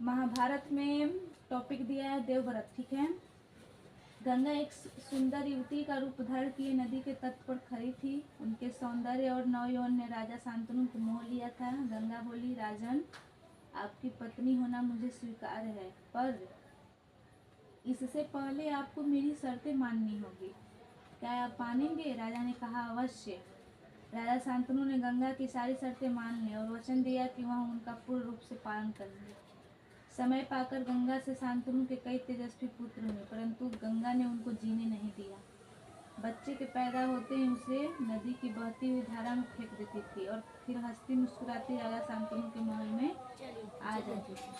महाभारत में टॉपिक दिया है देवव्रत। ठीक है। गंगा एक सुंदर युवती का रूप धारण किए नदी के तट पर खड़ी थी। उनके सौंदर्य और नवयौवन ने राजा शांतनु को मोह लिया था। गंगा बोली, राजन, आपकी पत्नी होना मुझे स्वीकार है, पर इससे पहले आपको मेरी शर्तें माननी होगी। क्या आप मानेंगे? राजा ने कहा, अवश्य। राजा शांतनु ने गंगा की सारी शर्तें मान ली और वचन दिया कि वह उनका पूर्ण रूप से पालन करेंगे। समय पाकर गंगा से शांतनु के कई तेजस्वी पुत्र हुए, परंतु गंगा ने उनको जीने नहीं दिया। बच्चे के पैदा होते ही उसे नदी की बहती हुई धारा में फेंक देती थी और फिर हंसती मुस्कुराती राजा शांतनु के महल में आ जाती थी।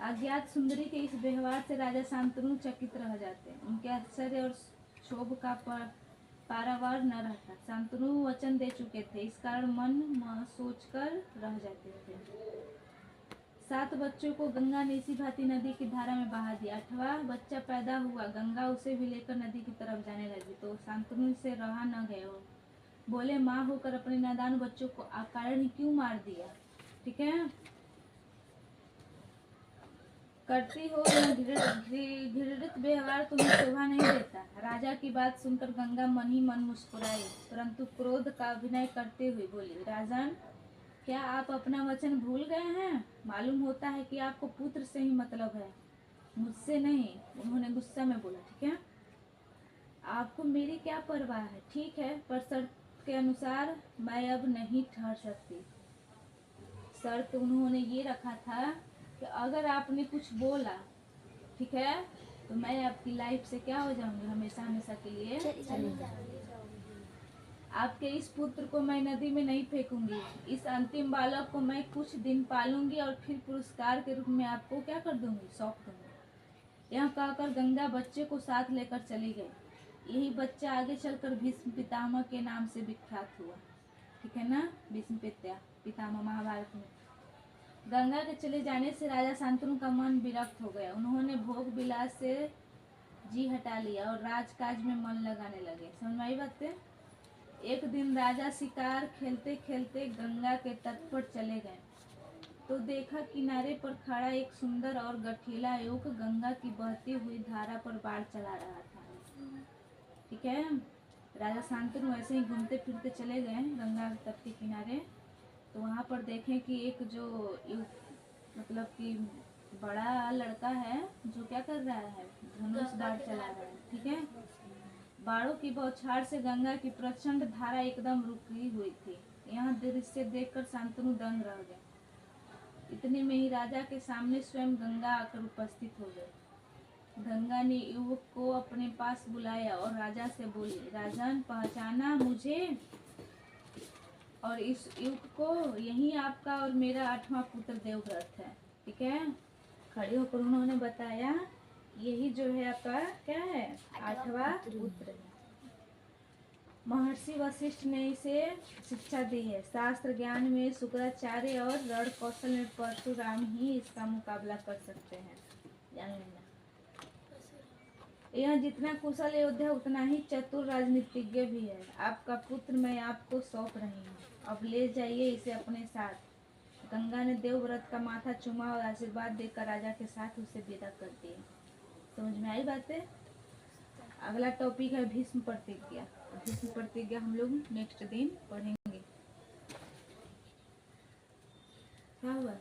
अज्ञात सुंदरी के इस व्यवहार से राजा शांतनु चकित रह जाते। उनके आश्चर्य और क्षोभ का पारावार न रहता। शांतनु वचन दे चुके थे, इस कारण मन सोचकर रह जाते थे। 7 बच्चों को गंगा ने इसी भांति नदी की धारा में बहा दिया। 8वां बच्चा पैदा हुआ। गंगा उसे भी लेकर नदी की तरफ जाने लगी तो शांतनु से रहा न गए। बोले, माँ होकर अपने नादान बच्चों को अकारण ही क्यों मार दिया? ठीक है। करती हो घृणित व्यवहार तुम्हें शोभा नहीं देता। राजा की बात सुनकर गंगा मन ही मन मुस्कुराई, परंतु क्रोध का अभिनय करते हुए बोली, राजन, क्या आप अपना वचन भूल गए हैं? मालूम होता है कि आपको पुत्र से ही मतलब है, मुझसे नहीं। उन्होंने गुस्सा में बोला, ठीक है, आपको मेरी क्या परवाह है? ठीक है, पर शर्त के अनुसार मैं अब नहीं ठहर सकती। शर्त उन्होंने ये रखा था कि अगर आपने कुछ बोला, ठीक है, तो मैं आपकी लाइफ से क्या हो जाऊंगी, हमेशा हमेशा के लिए चली जाऊंगी। आपके इस पुत्र को मैं नदी में नहीं फेंकूंगी। इस अंतिम बालक को मैं कुछ दिन पालूंगी और फिर पुरस्कार के रूप में आपको क्या कर दूंगी, सौंप दूंगी। यह कहकर गंगा बच्चे को साथ लेकर चली गई। यही बच्चा आगे चलकर भीष्म पितामह के नाम से विख्यात हुआ। ठीक है ना, भीष्म पितामह महाभारत में। गंगा के चले जाने से राजा शांतनु का मन विरक्त हो गया। उन्होंने भोग विलास से जी हटा लिया और राजकाज में मन लगाने लगे। समझ में आई बातें? एक दिन राजा शिकार खेलते खेलते गंगा के तट पर चले गए तो देखा किनारे पर खड़ा एक सुंदर और गठीला युवक गंगा की बहती हुई धारा पर बाढ़ चला रहा था। ठीक है। राजा शांतनु ऐसे ही घूमते फिरते चले गए गंगा के तट के किनारे, तो वहाँ पर देखें कि एक जो मतलब कि बड़ा लड़का है जो क्या कर रहा है, धनुष बाढ़ चला रहा है। ठीक है। बाढ़ों की बौछार से गंगा की प्रचंड धारा एकदम रुकी हुई थी। यह दृश्य देखकर शांतनु दंग रह गए। इतने में ही राजा के सामने स्वयं गंगा आकर उपस्थित हो गई। गंगा ने युवक को अपने पास बुलाया और राजा से बोली, राजन, पहचाना मुझे और इस युवक को? यही आपका और मेरा 8वां पुत्र देवव्रत है। ठीक है। खड़े होकर उन्होंने बताया, यही जो है आपका क्या है, 8वां पुत्र है। महर्षि वशिष्ठ ने इसे शिक्षा दी है। शास्त्र ज्ञान में शुक्राचार्य और रण कौशल में परशुराम ही इसका मुकाबला कर सकते हैं, जान लेना। यह जितना कुशल योद्धा उतना ही चतुर राजनीतिज्ञ भी है। आपका पुत्र मैं आपको सौंप रही हूँ, अब ले जाइए इसे अपने साथ। गंगा ने देवव्रत का माथा चूमा और आशीर्वाद देकर राजा के साथ उसे विदा कर दिया। समझ में आई बातें? अगला टॉपिक है भीष्म प्रतिज्ञा। भीष्म प्रतिज्ञा हम लोग नेक्स्ट दिन पढ़ेंगे। क्या हुआ?